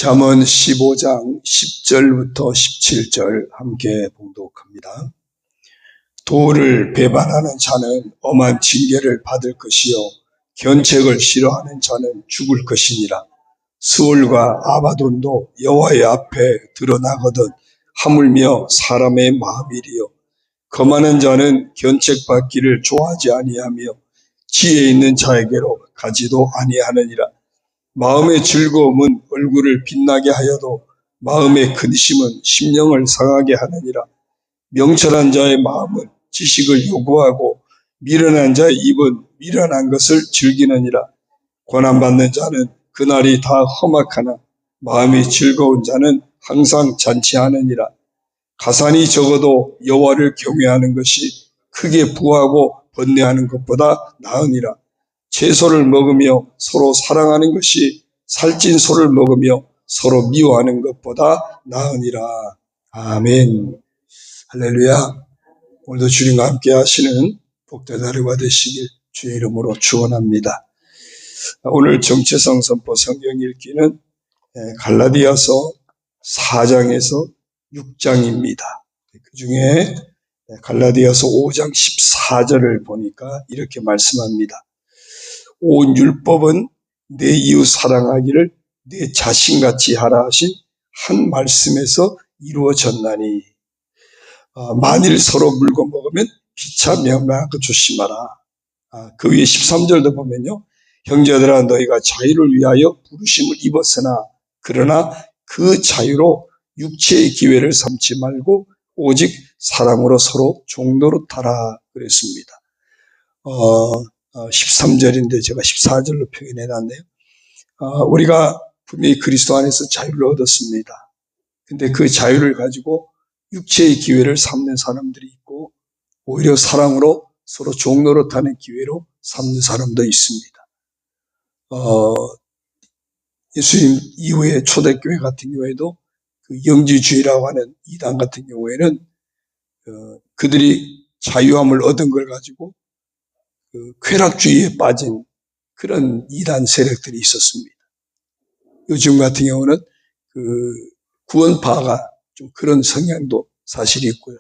잠언 15장 10절부터 17절 함께 봉독합니다. 도를 배반하는 자는 엄한 징계를 받을 것이요 견책을 싫어하는 자는 죽을 것이니라. 스올과 아바돈도 여호와의 앞에 드러나거든 하물며 사람의 마음이리요. 거만한 자는 견책받기를 좋아하지 아니하며 지혜 있는 자에게로 가지도 아니하느니라. 마음의 즐거움은 얼굴을 빛나게 하여도 마음의 근심은 심령을 상하게 하느니라. 명철한 자의 마음은 지식을 요구하고 미련한 자의 입은 미련한 것을 즐기느니라. 고난받는 자는 그날이 다 험악하나 마음이 즐거운 자는 항상 잔치하느니라. 가산이 적어도 여호와를 경외하는 것이 크게 부하고 번뇌하는 것보다 나으니라. 채소를 먹으며 서로 사랑하는 것이 살찐 소를 먹으며 서로 미워하는 것보다 나으니라. 아멘. 할렐루야. 오늘도 주님과 함께 하시는 복된 하루가 되시길 주의 이름으로 축원합니다. 오늘 정체성 선포 성경 읽기는 갈라디아서 4장에서 6장입니다. 그 중에 갈라디아서 5장 14절을 보니까 이렇게 말씀합니다. 온 율법은 내 이웃 사랑하기를 내 자신같이 하라 하신 한 말씀에서 이루어졌나니 만일 서로 물고 먹으면 피차 멸망하고 조심하라. 그 위에 13절도 보면요. 형제들아 너희가 자유를 위하여 부르심을 입었으나 그러나 그 자유로 육체의 기회를 삼지 말고 오직 사랑으로 서로 종노릇하라 그랬습니다. 13절인데 제가 14절로 표현해 놨네요. 우리가 분명히 그리스도 안에서 자유를 얻었습니다. 근데 그 자유를 가지고 육체의 기회를 삼는 사람들이 있고 오히려 사랑으로 서로 종노릇하는 기회로 삼는 사람도 있습니다. 예수님 이후에 초대교회 같은 경우에도 그 영지주의라고 하는 이단 같은 경우에는 그들이 자유함을 얻은 걸 가지고 그 쾌락주의에 빠진 그런 이단 세력들이 있었습니다. 요즘 같은 경우는 그 구원파가 좀 그런 성향도 사실이 있고요.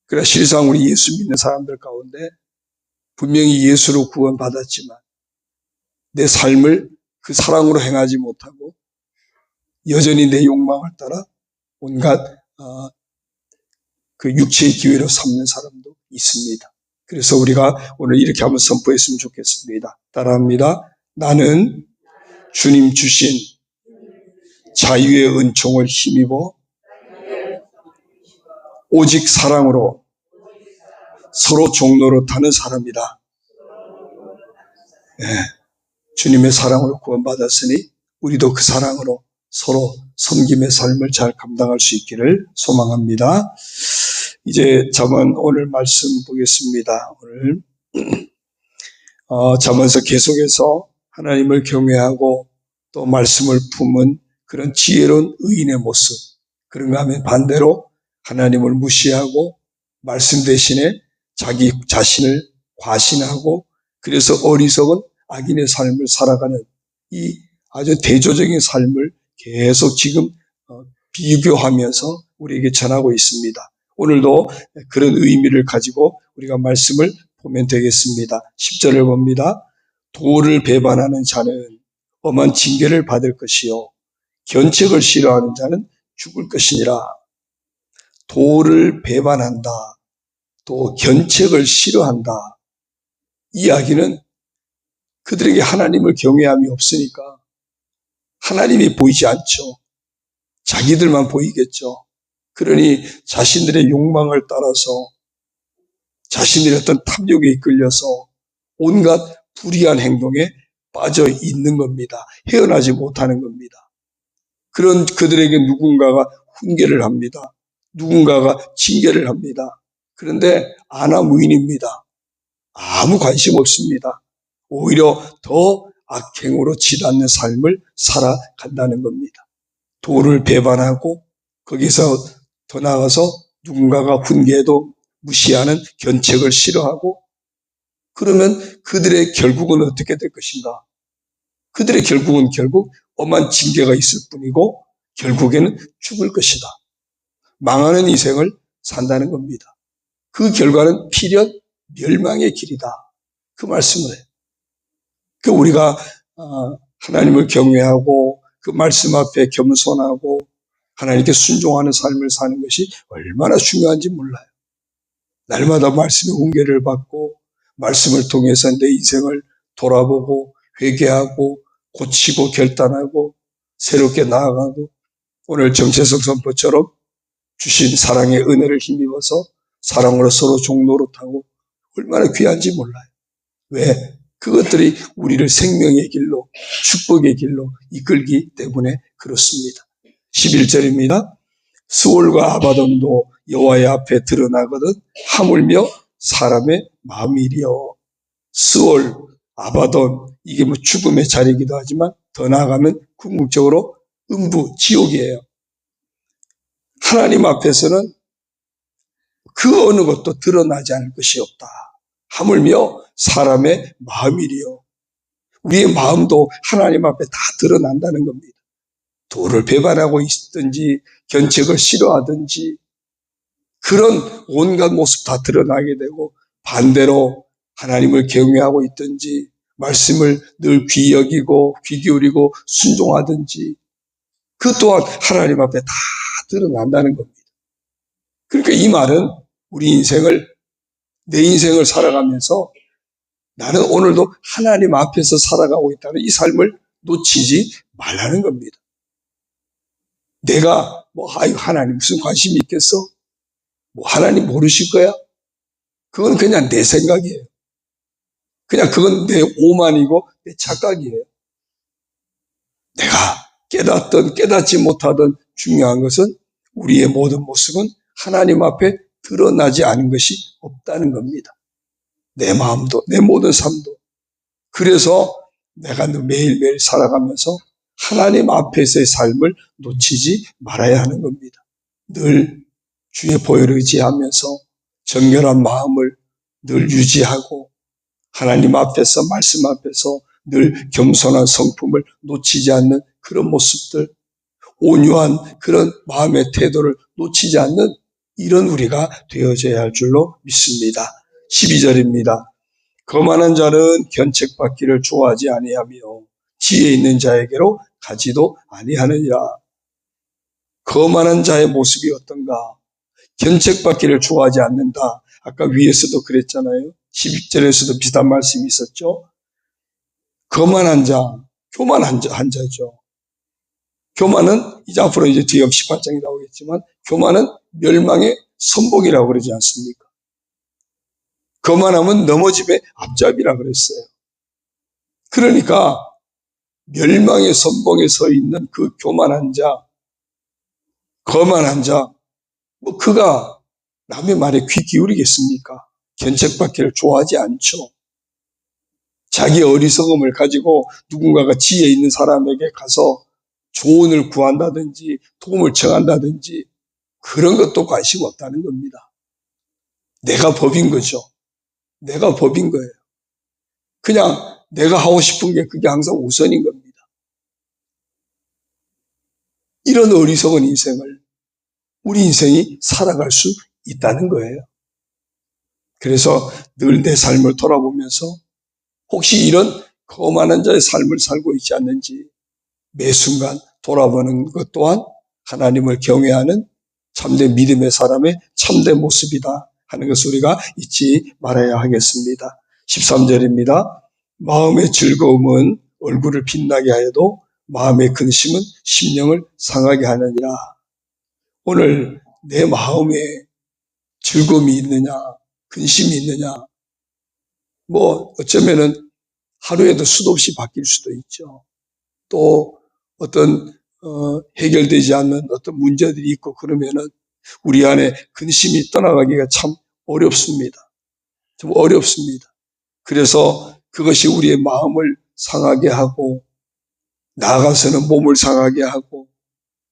그러나 실상 우리 예수 믿는 사람들 가운데 분명히 예수로 구원받았지만 내 삶을 그 사랑으로 행하지 못하고 여전히 내 욕망을 따라 온갖 그 육체의 기회로 삼는 사람도 있습니다. 그래서 우리가 오늘 이렇게 한번 선포했으면 좋겠습니다. 따라합니다. 나는 주님 주신 자유의 은총을 힘입어 오직 사랑으로 서로 종노릇하는 사람이다. 네. 주님의 사랑으로 구원받았으니 우리도 그 사랑으로 서로 섬김의 삶을 잘 감당할 수 있기를 소망합니다. 이제 잠언 오늘 말씀 보겠습니다. 오늘 잠언서 계속해서 하나님을 경외하고 또 말씀을 품은 그런 지혜로운 의인의 모습, 그런가 하면 반대로 하나님을 무시하고 말씀 대신에 자기 자신을 과신하고 그래서 어리석은 악인의 삶을 살아가는 이 아주 대조적인 삶을 계속 지금 비교하면서 우리에게 전하고 있습니다. 오늘도 그런 의미를 가지고 우리가 말씀을 보면 되겠습니다. 10절을 봅니다. 도를 배반하는 자는 엄한 징계를 받을 것이요 견책을 싫어하는 자는 죽을 것이니라. 도를 배반한다. 또 견책을 싫어한다. 이 이야기는 그들에게 하나님을 경외함이 없으니까 하나님이 보이지 않죠. 자기들만 보이겠죠. 그러니 자신들의 욕망을 따라서 자신들의 어떤 탐욕에 이끌려서 온갖 불의한 행동에 빠져 있는 겁니다. 헤어나지 못하는 겁니다. 그런 그들에게 누군가가 훈계를 합니다. 누군가가 징계를 합니다. 그런데 안하무인입니다. 아무 관심 없습니다. 오히려 더 악행으로 치닫는 삶을 살아간다는 겁니다. 도를 배반하고 거기서 더 나아가서 누군가가 훈계해도 무시하는 견책을 싫어하고 그러면 그들의 결국은 어떻게 될 것인가? 그들의 결국은 결국 엄한 징계가 있을 뿐이고 결국에는 죽을 것이다. 망하는 인생을 산다는 겁니다. 그 결과는 필연 멸망의 길이다. 그 말씀을 해요. 그 우리가 하나님을 경외하고 그 말씀 앞에 겸손하고 하나님께 순종하는 삶을 사는 것이 얼마나 중요한지 몰라요. 날마다 말씀의 훈계를 받고 말씀을 통해서 내 인생을 돌아보고 회개하고 고치고 결단하고 새롭게 나아가고 오늘 정체성 선포처럼 주신 사랑의 은혜를 힘입어서 사랑으로 서로 종노릇하고 얼마나 귀한지 몰라요. 왜? 그것들이 우리를 생명의 길로 축복의 길로 이끌기 때문에 그렇습니다. 11절입니다. 스올과 아바돈도 여호와의 앞에 드러나거든 하물며 사람의 마음이리요. 스올, 아바돈 이게 뭐 죽음의 자리이기도 하지만 더 나아가면 궁극적으로 음부, 지옥이에요. 하나님 앞에서는 그 어느 것도 드러나지 않을 것이 없다. 하물며 사람의 마음이리요. 우리의 마음도 하나님 앞에 다 드러난다는 겁니다. 도를 배반하고 있든지 견책을 싫어하든지 그런 온갖 모습 다 드러나게 되고 반대로 하나님을 경외하고 있든지 말씀을 늘 귀히 여기고 귀 기울이고 순종하든지 그 또한 하나님 앞에 다 드러난다는 겁니다. 그러니까 이 말은 우리 내 인생을 살아가면서 나는 오늘도 하나님 앞에서 살아가고 있다는 이 삶을 놓치지 말라는 겁니다. 내가 하나님 무슨 관심이 있겠어? 하나님 모르실 거야? 그건 그냥 내 생각이에요. 그냥 그건 내 오만이고 내 착각이에요. 내가 깨닫든 깨닫지 못하든 중요한 것은 우리의 모든 모습은 하나님 앞에 드러나지 않은 것이 없다는 겁니다. 내 마음도 내 모든 삶도. 그래서 내가 매일매일 살아가면서 하나님 앞에서의 삶을 놓치지 말아야 하는 겁니다. 늘 주의 보혈을 의지하면서 정결한 마음을 늘 유지하고 하나님 앞에서 말씀 앞에서 늘 겸손한 성품을 놓치지 않는 그런 모습들, 온유한 그런 마음의 태도를 놓치지 않는 이런 우리가 되어져야 할 줄로 믿습니다. 12절입니다. 거만한 자는 견책받기를 좋아하지 아니하며 지혜 있는 자에게로 가지도 아니하느니라. 거만한 자의 모습이 어떤가? 견책받기를 좋아하지 않는다. 아까 위에서도 그랬잖아요. 12절에서도 비슷한 말씀이 있었죠. 거만한 자, 교만한 자죠. 교만은 이제 앞으로 뒤에 18장이 나오겠지만 교만은 멸망의 선봉이라고 그러지 않습니까? 거만함은 넘어짐의 앞잡이라 그랬어요. 그러니까 멸망의 선봉에 서 있는 그 교만한 자, 거만한 자, 그가 남의 말에 귀 기울이겠습니까? 견책받기를 좋아하지 않죠. 자기 어리석음을 가지고 누군가가 지혜 있는 사람에게 가서 조언을 구한다든지 도움을 청한다든지 그런 것도 관심 없다는 겁니다. 내가 법인 거죠. 내가 법인 거예요. 그냥 내가 하고 싶은 게 그게 항상 우선인 겁니다. 이런 어리석은 인생을 우리 인생이 살아갈 수 있다는 거예요. 그래서 늘 내 삶을 돌아보면서 혹시 이런 거만한 자의 삶을 살고 있지 않는지 매 순간 돌아보는 것 또한 하나님을 경외하는 참된 믿음의 사람의 참된 모습이다 하는 것을 우리가 잊지 말아야 하겠습니다. 13절입니다. 마음의 즐거움은 얼굴을 빛나게 하여도 마음의 근심은 심령을 상하게 하느니라. 오늘 내 마음에 즐거움이 있느냐, 근심이 있느냐, 어쩌면은 하루에도 수도 없이 바뀔 수도 있죠. 또 어떤 해결되지 않는 어떤 문제들이 있고 그러면은 우리 안에 근심이 떠나가기가 참 어렵습니다. 좀 어렵습니다. 그래서 그것이 우리의 마음을 상하게 하고 나아가서는 몸을 상하게 하고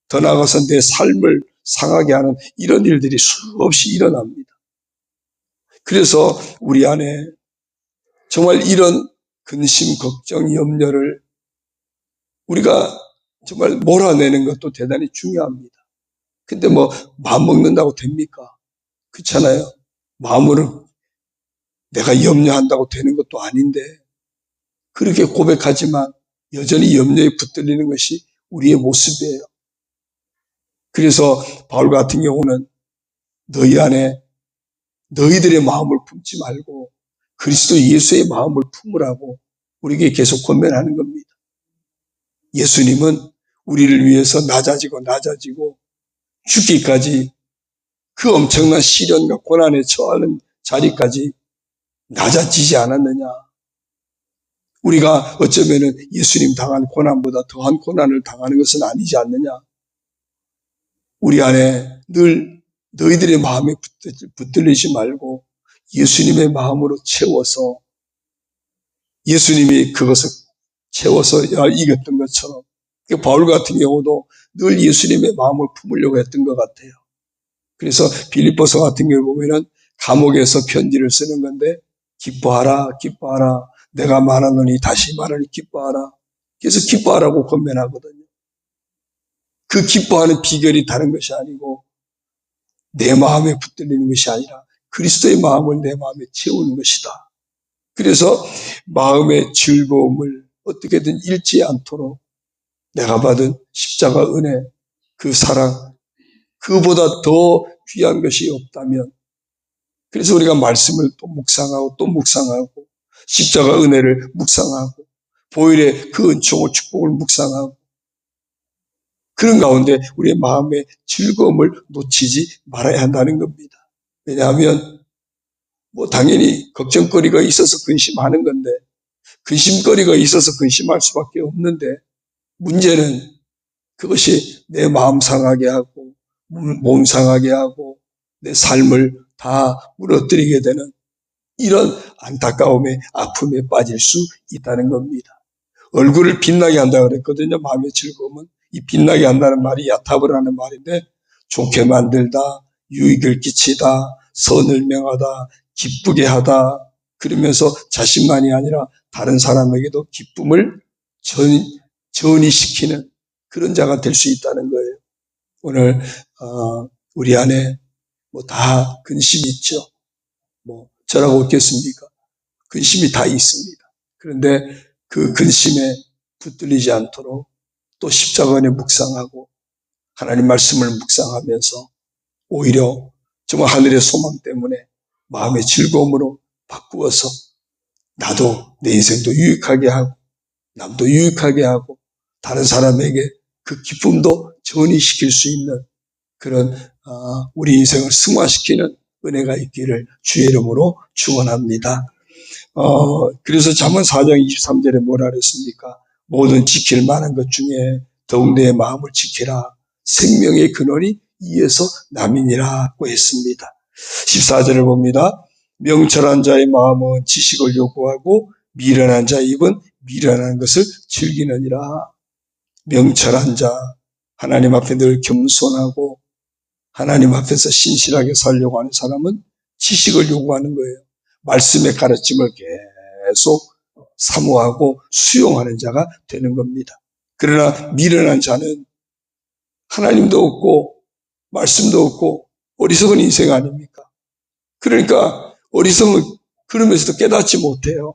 더 나아가서 내 삶을 상하게 하는 이런 일들이 수없이 일어납니다. 그래서 우리 안에 정말 이런 근심, 걱정, 염려를 우리가 정말 몰아내는 것도 대단히 중요합니다. 근데 뭐 마음 먹는다고 됩니까? 그렇잖아요. 마음으로 내가 염려한다고 되는 것도 아닌데 그렇게 고백하지만 여전히 염려에 붙들리는 것이 우리의 모습이에요. 그래서 바울 같은 경우는 너희 안에 너희들의 마음을 품지 말고 그리스도 예수의 마음을 품으라고 우리에게 계속 권면하는 겁니다. 예수님은 우리를 위해서 낮아지고 죽기까지 그 엄청난 시련과 고난에 처하는 자리까지 낮아지지 않았느냐. 우리가 어쩌면은 예수님 당한 고난보다 더한 고난을 당하는 것은 아니지 않느냐. 우리 안에 늘 너희들의 마음에 붙들리지 말고 예수님의 마음으로 채워서 예수님이 그것을 채워서 이겼던 것처럼 바울 같은 경우도 늘 예수님의 마음을 품으려고 했던 것 같아요. 그래서 빌립보서 같은 경우 보면은 감옥에서 편지를 쓰는 건데 기뻐하라 기뻐하라 내가 말하노니 다시 말하니 기뻐하라. 그래서 기뻐하라고 권면하거든요. 그 기뻐하는 비결이 다른 것이 아니고 내 마음에 붙들리는 것이 아니라 그리스도의 마음을 내 마음에 채우는 것이다. 그래서 마음의 즐거움을 어떻게든 잃지 않도록 내가 받은 십자가 은혜, 그 사랑, 그보다 더 귀한 것이 없다면 그래서 우리가 말씀을 또 묵상하고 십자가 은혜를 묵상하고 보혈의 그 은총을 축복을 묵상하고 그런 가운데 우리의 마음의 즐거움을 놓치지 말아야 한다는 겁니다. 왜냐하면 뭐 당연히 걱정거리가 있어서 근심하는 건데 근심거리가 있어서 근심할 수밖에 없는데 문제는 그것이 내 마음 상하게 하고 몸 상하게 하고 내 삶을 다 무너뜨리게 되는 이런 안타까움에 아픔에 빠질 수 있다는 겁니다. 얼굴을 빛나게 한다고 그랬거든요. 마음의 즐거움은 이 빛나게 한다는 말이 야탑을 하는 말인데 좋게 만들다, 유익을 끼치다, 선을 명하다, 기쁘게 하다 그러면서 자신만이 아니라 다른 사람에게도 기쁨을 전이시키는 그런 자가 될 수 있다는 거예요. 오늘 우리 안에 뭐 다 근심이 있죠. 뭐 저라고 없겠습니까? 근심이 다 있습니다. 그런데 그 근심에 붙들리지 않도록 또 십자가 안에 묵상하고 하나님 말씀을 묵상하면서 오히려 정말 하늘의 소망 때문에 마음의 즐거움으로 바꾸어서 나도 내 인생도 유익하게 하고 남도 유익하게 하고 다른 사람에게 그 기쁨도 전이시킬 수 있는 그런 우리 인생을 승화시키는 은혜가 있기를 주의 이름으로 축원합니다. 그래서 잠언 4장 23절에 뭐라 그랬습니까? 모든 지킬 만한 것 중에 더욱 내 마음을 지키라. 생명의 근원이 이에서 남이니라고 했습니다. 14절을 봅니다. 명철한 자의 마음은 지식을 요구하고 미련한 자의 입은 미련한 것을 즐기느니라. 명철한 자, 하나님 앞에 늘 겸손하고 하나님 앞에서 신실하게 살려고 하는 사람은 지식을 요구하는 거예요. 말씀의 가르침을 계속 사모하고 수용하는 자가 되는 겁니다. 그러나 미련한 자는 하나님도 없고 말씀도 없고 어리석은 인생 아닙니까? 그러니까 어리석은 그러면서도 깨닫지 못해요.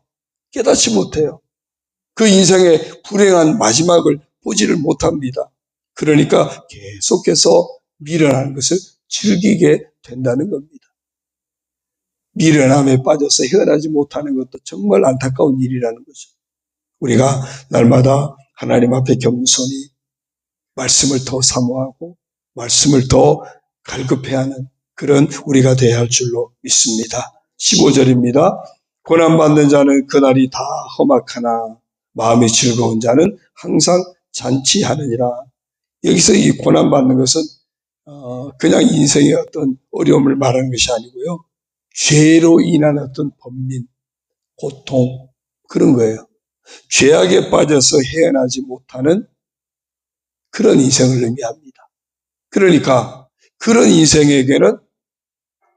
그 인생의 불행한 마지막을 보지를 못합니다. 그러니까 계속해서 미련한 것을 즐기게 된다는 겁니다. 미련함에 빠져서 헤어나지 못하는 것도 정말 안타까운 일이라는 거죠. 우리가 날마다 하나님 앞에 겸손히 말씀을 더 사모하고 말씀을 더 갈급해하는 그런 우리가 되어야 할 줄로 믿습니다. 15절입니다. 고난받는 자는 그날이 다 험악하나 마음이 즐거운 자는 항상 잔치하느니라. 여기서 이 고난받는 것은 그냥 인생의 어떤 어려움을 말하는 것이 아니고요. 죄로 인한 어떤 번민, 고통 그런 거예요. 죄악에 빠져서 헤어나지 못하는 그런 인생을 의미합니다. 그러니까 그런 인생에게는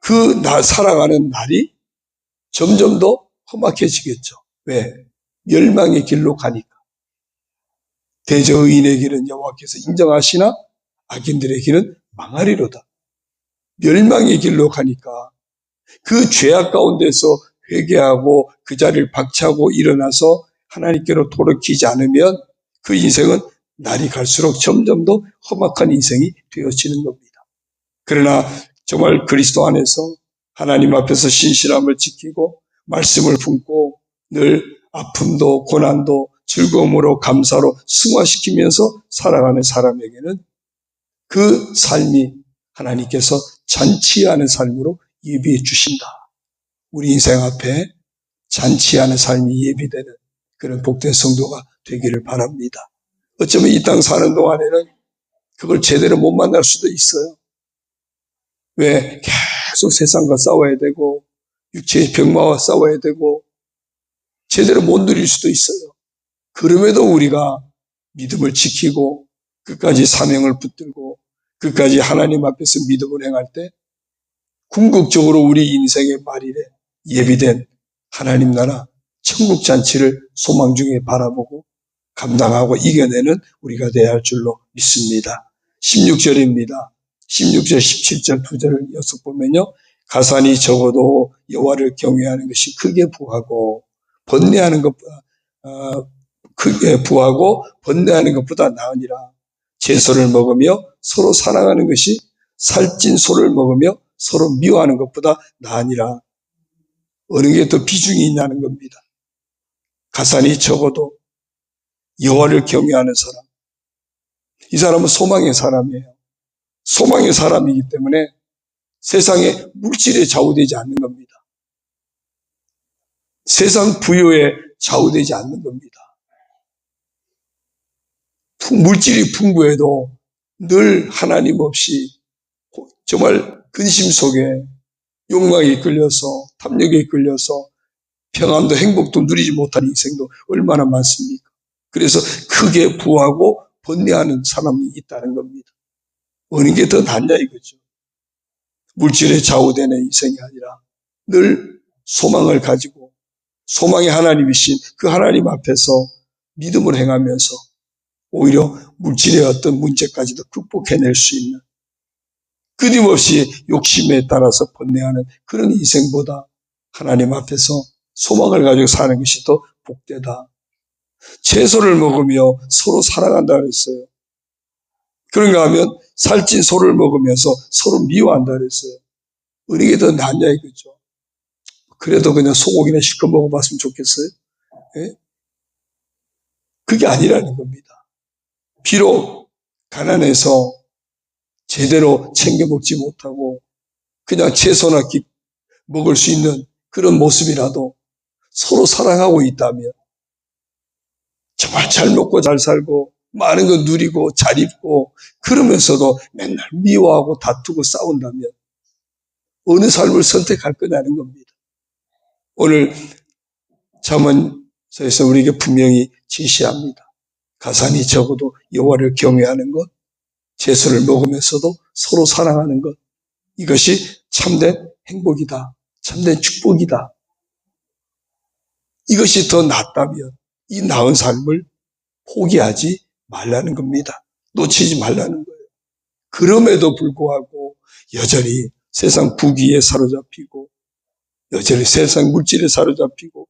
그 살아가는 날이 점점 더 험악해지겠죠. 왜? 멸망의 길로 가니까. 대저 의인의 길은 여호와께서 인정하시나 악인들의 길은 망하리로다. 멸망의 길로 가니까 그 죄악 가운데서 회개하고 그 자리를 박차고 일어나서 하나님께로 돌이키지 않으면 그 인생은 날이 갈수록 점점 더 험악한 인생이 되어지는 겁니다. 그러나 정말 그리스도 안에서 하나님 앞에서 신실함을 지키고 말씀을 품고 늘 아픔도 고난도 즐거움으로 감사로 승화시키면서 살아가는 사람에게는 그 삶이 하나님께서 잔치하는 삶으로 예비해 주신다. 우리 인생 앞에 잔치하는 삶이 예비되는 그런 복된 성도가 되기를 바랍니다. 어쩌면 이 땅 사는 동안에는 그걸 제대로 못 만날 수도 있어요. 왜? 계속 세상과 싸워야 되고 육체의 병마와 싸워야 되고 제대로 못 누릴 수도 있어요. 그럼에도 우리가 믿음을 지키고 끝까지 사명을 붙들고 끝까지 하나님 앞에서 믿음을 행할 때 궁극적으로 우리 인생의 말일에 예비된 하나님 나라 천국 잔치를 소망 중에 바라보고 감당하고 이겨내는 우리가 되어야 할 줄로 믿습니다. 16절입니다. 16절, 17절, 2절을 연속보면요. 가산이 적어도 여호와를 경외하는 것이 크게 부하고 번뇌하는 것보다 크게 부하고 번뇌하는 것보다 나으니라. 채소를 먹으며 서로 사랑하는 것이 살찐 소를 먹으며 서로 미워하는 것보다 나으니라. 어느 게 더 비중이 있냐는 겁니다. 가산이 적어도 여호와를 경외하는 사람, 이 사람은 소망의 사람이에요. 소망의 사람이기 때문에 세상의 물질에 좌우되지 않는 겁니다. 세상 부여에 좌우되지 않는 겁니다. 물질이 풍부해도 늘 하나님 없이 정말 근심 속에 욕망에 이끌려서 탐욕에 이끌려서 평안도 행복도 누리지 못한 인생도 얼마나 많습니까? 그래서 크게 부하고 번뇌하는 사람이 있다는 겁니다. 어느 게 더 낫냐 이거죠. 물질에 좌우되는 인생이 아니라 늘 소망을 가지고 소망의 하나님이신 그 하나님 앞에서 믿음을 행하면서 오히려 물질의 어떤 문제까지도 극복해낼 수 있는 끊임없이 욕심에 따라서 번뇌하는 그런 인생보다 하나님 앞에서 소망을 가지고 사는 것이 더 복되다. 채소를 먹으며 서로 사랑한다 그랬어요. 그런가 하면 살찐 소를 먹으면서 서로 미워한다 그랬어요. 어느 게 더 낫냐 이거죠. 그래도 그냥 소고기나 실컷 먹어봤으면 좋겠어요. 예? 그게 아니라는 겁니다. 비록 가난해서 제대로 챙겨 먹지 못하고 그냥 채소나 먹을 수 있는 그런 모습이라도 서로 사랑하고 있다면 정말 잘 먹고 잘 살고 많은 거 누리고 잘 입고 그러면서도 맨날 미워하고 다투고 싸운다면 어느 삶을 선택할 거냐는 겁니다. 오늘 잠언서에서 우리에게 분명히 제시합니다. 가산이 적어도 여호와를 경외하는 것, 채소를 먹으면서도 서로 사랑하는 것, 이것이 참된 행복이다. 참된 축복이다. 이것이 더 낫다면 이 나은 삶을 포기하지 말라는 겁니다. 놓치지 말라는 거예요. 그럼에도 불구하고 여전히 세상 부귀에 사로잡히고 여전히 세상 물질에 사로잡히고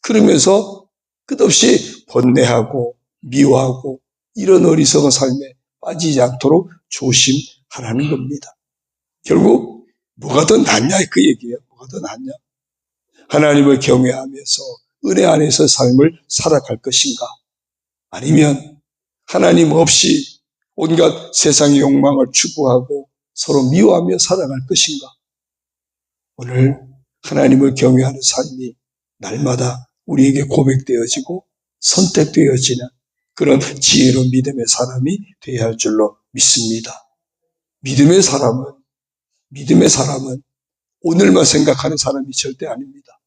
그러면서 끝없이 번뇌하고 미워하고 이런 어리석은 삶에 빠지지 않도록 조심하라는 겁니다. 결국 뭐가 더 낫냐 그 얘기예요. 뭐가 더 낫냐. 하나님을 경외하면서 은혜 안에서 삶을 살아갈 것인가? 아니면 하나님 없이 온갖 세상의 욕망을 추구하고 서로 미워하며 살아갈 것인가? 오늘 하나님을 경외하는 삶이 날마다 우리에게 고백되어지고 선택되어지는 그런 지혜로운 믿음의 사람이 되어야 할 줄로 믿습니다. 믿음의 사람은 오늘만 생각하는 사람이 절대 아닙니다.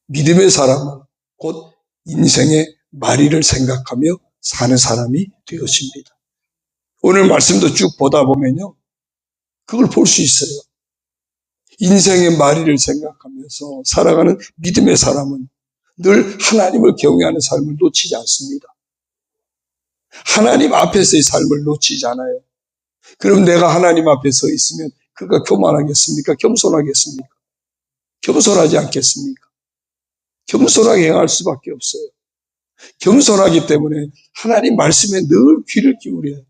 믿음의 사람은 곧 인생의 말일을 생각하며 사는 사람이 되어집니다. 오늘 말씀도 쭉 보다 보면요. 그걸 볼 수 있어요. 인생의 말일을 생각하면서 살아가는 믿음의 사람은 늘 하나님을 경외하는 삶을 놓치지 않습니다. 하나님 앞에서의 삶을 놓치잖아요. 그럼 내가 하나님 앞에 서 있으면 그가 교만하겠습니까? 겸손하겠습니까? 겸손하지 않겠습니까? 겸손하게 행할 수밖에 없어요. 겸손하기 때문에 하나님 말씀에 늘 귀를 기울여요.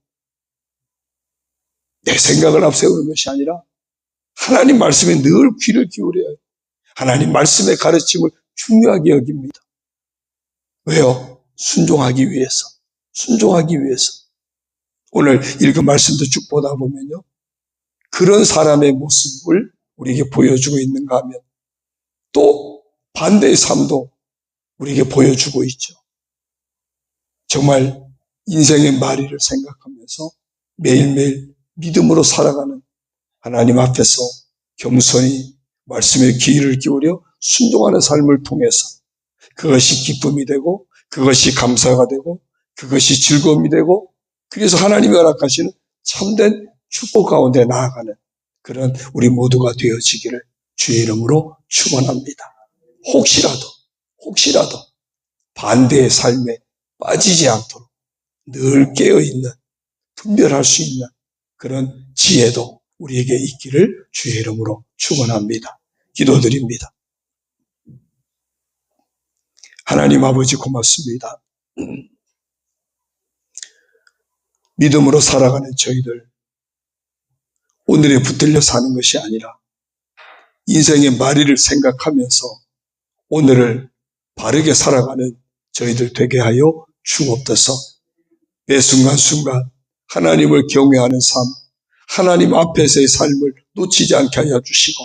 내 생각을 앞세우는 것이 아니라 하나님 말씀에 늘 귀를 기울여요. 하나님 말씀의 가르침을 중요하게 여깁니다. 왜요? 순종하기 위해서. 순종하기 위해서. 오늘 읽은 말씀도 쭉 보다 보면요, 그런 사람의 모습을 우리에게 보여주고 있는가 하면 또 반대의 삶도 우리에게 보여주고 있죠. 정말 인생의 마리를 생각하면서 매일매일 믿음으로 살아가는, 하나님 앞에서 겸손히 말씀에 귀를 기울여 순종하는 삶을 통해서 그것이 기쁨이 되고, 그것이 감사가 되고, 그것이 즐거움이 되고, 그래서 하나님이 허락하시는 참된 축복 가운데 나아가는 그런 우리 모두가 되어지기를 주의 이름으로 축원합니다. 혹시라도 반대의 삶에 빠지지 않도록 늘 깨어있는, 분별할 수 있는 그런 지혜도 우리에게 있기를 주의 이름으로 축원합니다. 기도드립니다. 하나님 아버지 고맙습니다. 믿음으로 살아가는 저희들, 오늘에 붙들려 사는 것이 아니라 인생의 마리를 생각하면서 오늘을 바르게 살아가는 저희들 되게 하여 주옵소서. 매 순간순간 하나님을 경외하는 삶, 하나님 앞에서의 삶을 놓치지 않게 하여 주시고,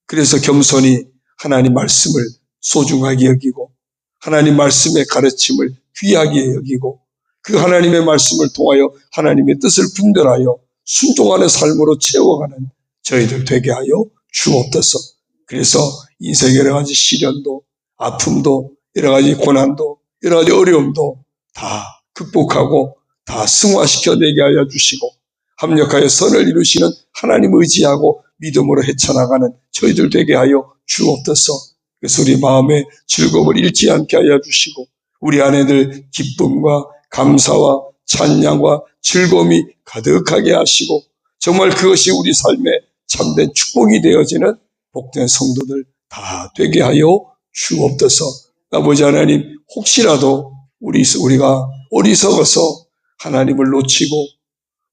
그래서 겸손히 하나님 말씀을 소중하게 여기고 하나님 말씀의 가르침을 귀하게 여기고 그 하나님의 말씀을 통하여 하나님의 뜻을 분별하여 순종하는 삶으로 채워가는 저희들 되게 하여 주옵소서. 그래서 인생의 여러 가지 시련도, 아픔도, 여러 가지 고난도, 여러 가지 어려움도 다 극복하고 다 승화시켜내게 하여 주시고, 합력하여 선을 이루시는 하나님 의지하고 믿음으로 헤쳐나가는 저희들 되게 하여 주옵소서. 그래서 우리 마음에 즐거움을 잃지 않게 하여 주시고, 우리 안에들 기쁨과 감사와 찬양과 즐거움이 가득하게 하시고, 정말 그것이 우리 삶의 참된 축복이 되어지는 복된 성도들 다 되게 하여 주옵소서. 아버지 하나님, 혹시라도 우리가 어리석어서 하나님을 놓치고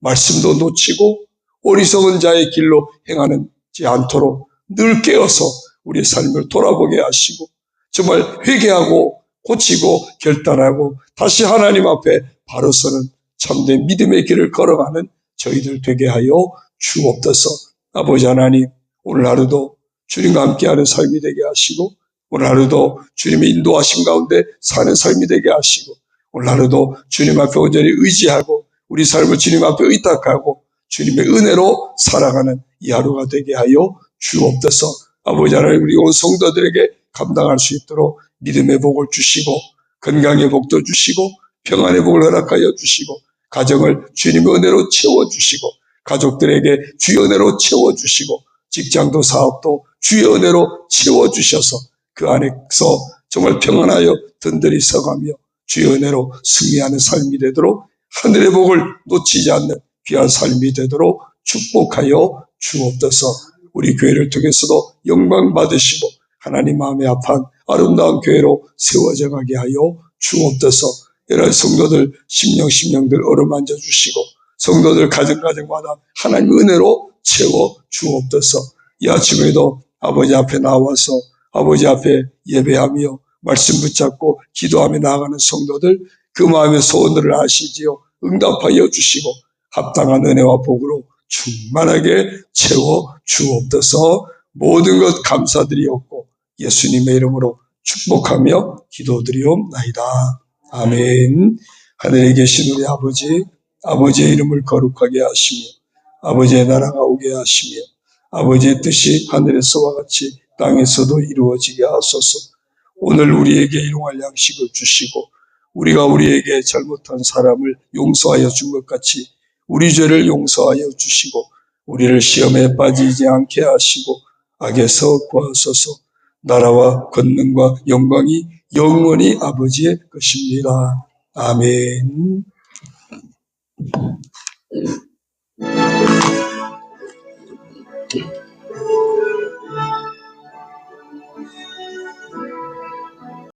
말씀도 놓치고 어리석은 자의 길로 행하지 않도록 늘 깨어서 우리의 삶을 돌아보게 하시고, 정말 회개하고 고치고 결단하고 다시 하나님 앞에 바로 서는 참된 믿음의 길을 걸어가는 저희들 되게 하여 주옵소서. 아버지 하나님, 오늘 하루도 주님과 함께하는 삶이 되게 하시고, 오늘 하루도 주님의 인도하심 가운데 사는 삶이 되게 하시고, 오늘 하루도 주님 앞에 온전히 의지하고 우리 삶을 주님 앞에 의탁하고 주님의 은혜로 살아가는 이 하루가 되게 하여 주옵소서. 아버지 하나님, 우리 온 성도들에게 감당할 수 있도록 믿음의 복을 주시고 건강의 복도 주시고 평안의 복을 허락하여 주시고, 가정을 주님의 은혜로 채워주시고, 가족들에게 주의 은혜로 채워주시고, 직장도 사업도 주의 은혜로 채워주셔서 그 안에서 정말 평안하여 든든히 서가며 주의 은혜로 승리하는 삶이 되도록, 하늘의 복을 놓치지 않는 귀한 삶이 되도록 축복하여 주옵소서. 우리 교회를 통해서도 영광 받으시고 하나님 마음에 합한 아름다운 교회로 세워져 가게 하여 주옵소서. 여러 성도들 심령들 어루만져 주시고 성도들 가정마다 하나님 은혜로 채워 주옵소서. 이 아침에도 아버지 앞에 나와서 아버지 앞에 예배하며 말씀 붙잡고 기도하며 나아가는 성도들, 그 마음의 소원들을 아시지요. 응답하여 주시고 합당한 은혜와 복으로 충만하게 채워 주옵소서. 모든 것 감사드리옵고 예수님의 이름으로 축복하며 기도드리옵나이다. 아멘. 하늘에 계신 우리 아버지, 아버지의 이름을 거룩하게 하시며 아버지의 나라가 오게 하시며 아버지의 뜻이 하늘에서와 같이 땅에서도 이루어지게 하소서. 오늘 우리에게 일용할 양식을 주시고 우리가 우리에게 잘못한 사람을 용서하여 준 것 같이 우리 죄를 용서하여 주시고 우리를 시험에 빠지지 않게 하시고 악에서 구하소서. 나라와 권능과 영광이 영원히 아버지의 것입니다. 아멘.